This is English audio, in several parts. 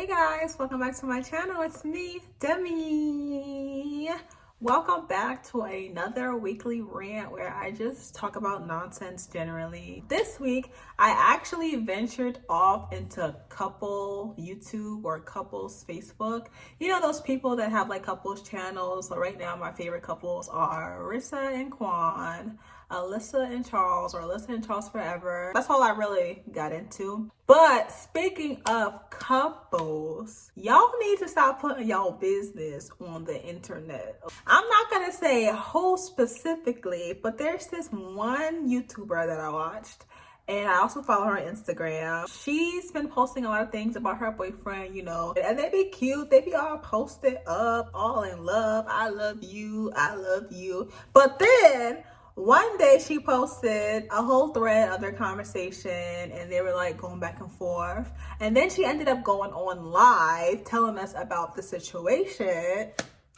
Hey guys, welcome back to my channel. It's me, Demi. Welcome back to another weekly rant where I just talk about nonsense generally. This week, I actually ventured off into couple YouTube or couples Facebook. You know those people that have like couples channels. So right now, my favorite couples are Rissa and Quan, Alyssa and Charles, or Alyssa and Charles forever. That's all I really got into. But speaking of couples, y'all need to stop putting y'all business on the internet. I'm not gonna say who specifically, but there's this one YouTuber that I watched, and I also follow her on Instagram. She's been posting a lot of things about her boyfriend, you know, and they be cute. They be all posted up, all in love. I love you, I love you. But then one day she posted a whole thread of their conversation and they were like going back and forth. And then she ended up going on live telling us about the situation.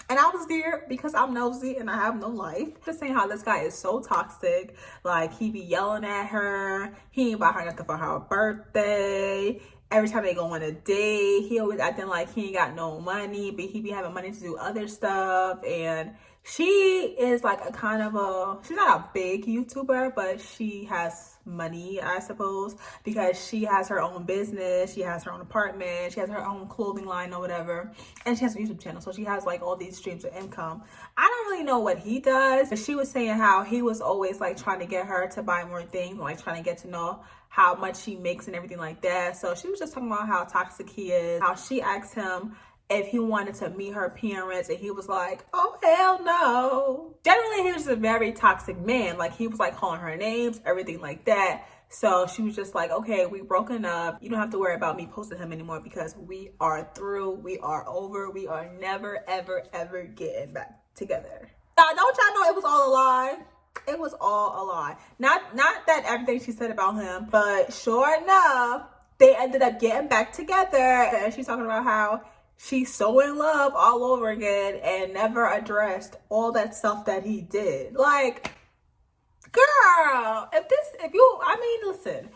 And I was there because I'm nosy and I have no life. Just saying how this guy is so toxic. Like, he be yelling at her. He ain't buy her nothing for her birthday. Every time they go on a date, he always acting like he ain't got no money, but he be having money to do other stuff. And she is like a kind of she's not a big YouTuber, but she has money, I suppose, because she has her own business, she has her own apartment, she has her own clothing line or whatever, and she has a YouTube channel, so she has like all these streams of income. I don't really know what he does, but she was saying how he was always like trying to get her to buy more things, like trying to get to know how much she makes and everything like that. So she was just talking about how toxic he is, how she asked him if he wanted to meet her parents, and he was like, oh, hell no. Generally, he was a very toxic man. Like, he was like calling her names, everything like that. So she was just like, okay, we broken up. You don't have to worry about me posting him anymore because we are through. We are over. We are never, ever, ever getting back together. Now, don't y'all know it was all a lie? It was all a lie. Not that everything she said about him, but sure enough, they ended up getting back together. And she's talking about how she's so in love all over again and never addressed all that stuff that he did. Like, girl, listen,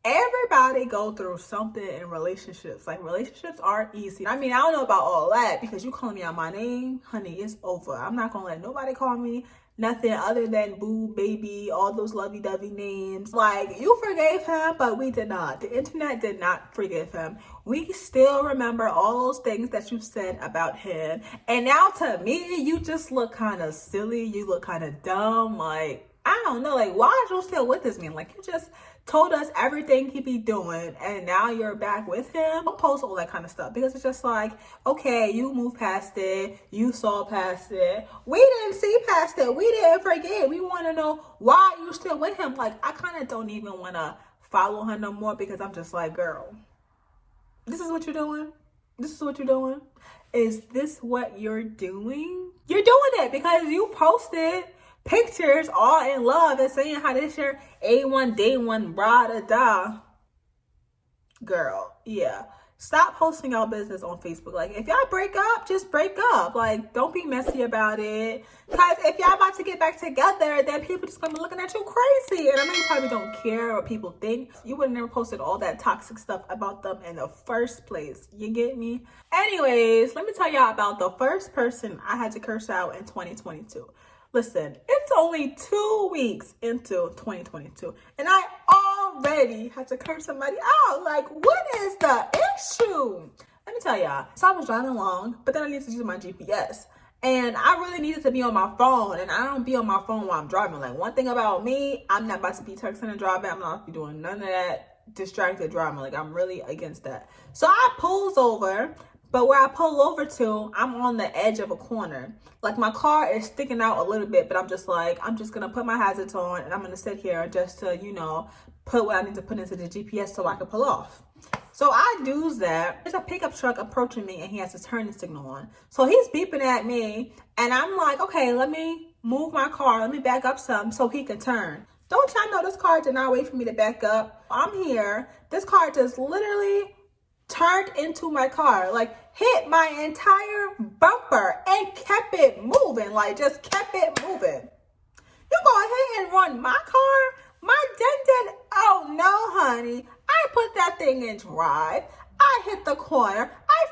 everybody go through something in relationships. Like, relationships aren't easy. I mean, I don't know about all that because you calling me out my name, honey, it's over. I'm not gonna let nobody call me nothing other than boo, baby, all those lovey-dovey names. Like, you forgave him, but we did not. The internet did not forgive him. We still remember all those things that you said about him. And now to me, you just look kind of silly. You look kind of dumb. Like, I don't know. Like, why are you still with this man? Like, you just told us everything he be doing and now you're back with him. Don't post all that kind of stuff because it's just like, okay, you moved past it, you saw past it, we didn't see past it, we didn't forget, we want to know why you still with him. Like, I kind of don't even want to follow her no more because I'm just like, girl, this is what you're doing? This is what you're doing? Is this what you're doing? You're doing it because you posted pictures all in love and saying how this your A1 day one rah da da. Girl, yeah, stop posting y'all business on Facebook. Like, if y'all break up, just break up. Like, don't be messy about it, because if y'all about to get back together, then people just gonna be looking at you crazy. And I know you probably don't care what people think. You would have never posted all that toxic stuff about them in the first place. You get me? Anyways, let me tell y'all about the first person I had to curse out in 2022. Listen, it's only 2 weeks into 2022 and I already had to curse somebody out. Like, what is the issue? Let me tell y'all. So I was driving along, but then I needed to use my GPS. And I really needed to be on my phone, and I don't be on my phone while I'm driving. Like, one thing about me, I'm not about to be texting and driving. I'm not be doing none of that distracted driving. Like, I'm really against that. So I pulls over. But where I pull over to, I'm on the edge of a corner. Like, my car is sticking out a little bit, but I'm just like, I'm just going to put my hazards on and I'm going to sit here just to, you know, put what I need to put into the GPS so I can pull off. So I do that. There's a pickup truck approaching me and he has his turning signal on. So he's beeping at me and I'm like, okay, let me move my car. Let me back up some so he can turn. Don't y'all know this car did not wait for me to back up? I'm here. This car just literally turned into my car, like hit my entire bumper and kept it moving, like just kept it moving. You go ahead and run my car? My dent, oh no, honey. I put that thing in drive. I hit the corner. I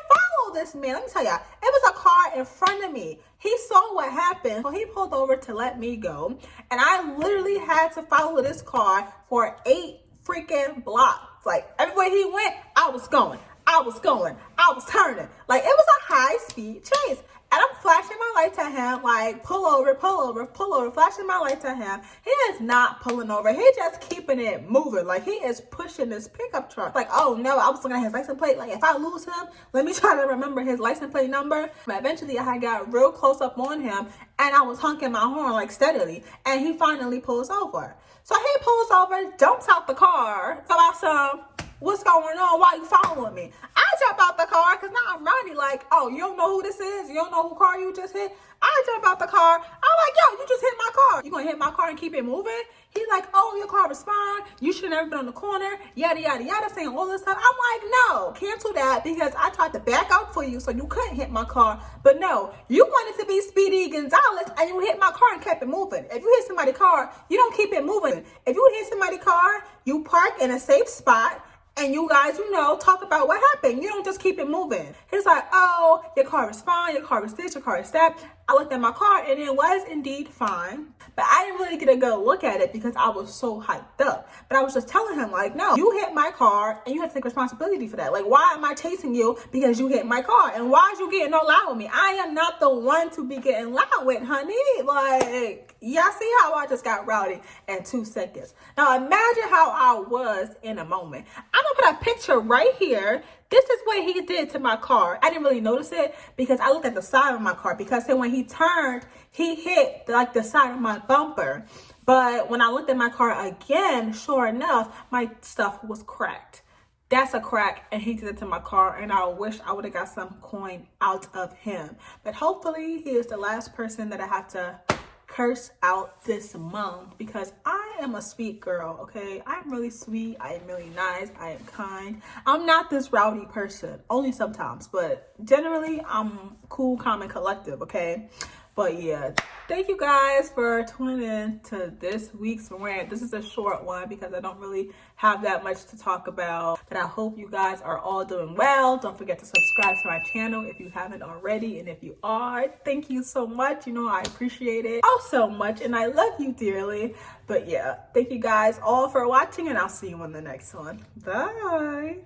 this man, let me tell y'all, it was a car in front of me. He saw what happened, so he pulled over to let me go. And I literally had to follow this car for 8 freaking blocks. Like, everywhere he went, I was going. I was turning. Like, it was a high-speed chase. And I'm flashing my lights at him, like, pull over, flashing my lights at him. He is not pulling over. He just keeping it moving. Like, he is pushing this pickup truck. Like, oh, no, I was looking at his license plate. Like, if I lose him, let me try to remember his license plate number. But eventually, I got real close up on him, and I was honking my horn, like, steadily. And he finally pulls over. So he pulls over, jumps out the car, about some, what's going on? Why you following me? I jump out the car because now I'm ready. Like, oh, you don't know who this is? You don't know who car you just hit? I jump out the car. I'm like, yo, you just hit my car. You gonna hit my car and keep it moving? He's like, oh, your car was fine. You should never been on the corner. Yada, yada, yada, saying all this stuff. I'm like, no, cancel that because I tried to back out for you so you couldn't hit my car. But no, you wanted to be Speedy Gonzalez and you hit my car and kept it moving. If you hit somebody's car, you don't keep it moving. If you hit somebody's car, you park in a safe spot. And you guys, you know, talk about what happened. You don't just keep it moving. He's like, oh, your car is fine. Your car is this. Your car is that. I looked at my car and it was indeed fine. But I didn't really get a good look at it because I was so hyped up. But I was just telling him, like, no, you hit my car and you have to take responsibility for that. Like, why am I chasing you because you hit my car? And why is you getting all loud with me? I am not the one to be getting loud with, honey. Like, y'all see how I just got rowdy in 2 seconds. Now, imagine how I was in a moment. I'm going to put a picture right here. This is what he did to my car. I didn't really notice it because I looked at the side of my car because then when he turned, he hit like the side of my bumper. But when I looked at my car again, sure enough, my stuff was cracked. That's a crack, and he did it to my car, and I wish I would have got some coin out of him. But hopefully, he is the last person that I have to curse out this month because I am a sweet girl, okay? I'm really sweet. I am really nice. I am kind. I'm not this rowdy person, only sometimes, but generally I'm cool, calm, and collective, okay? But yeah, thank you guys for tuning in to this week's rant. This is a short one because I don't really have that much to talk about. But I hope you guys are all doing well. Don't forget to subscribe to my channel if you haven't already. And if you are, thank you so much. You know, I appreciate it oh so much. And I love you dearly. But yeah, thank you guys all for watching. And I'll see you on the next one. Bye.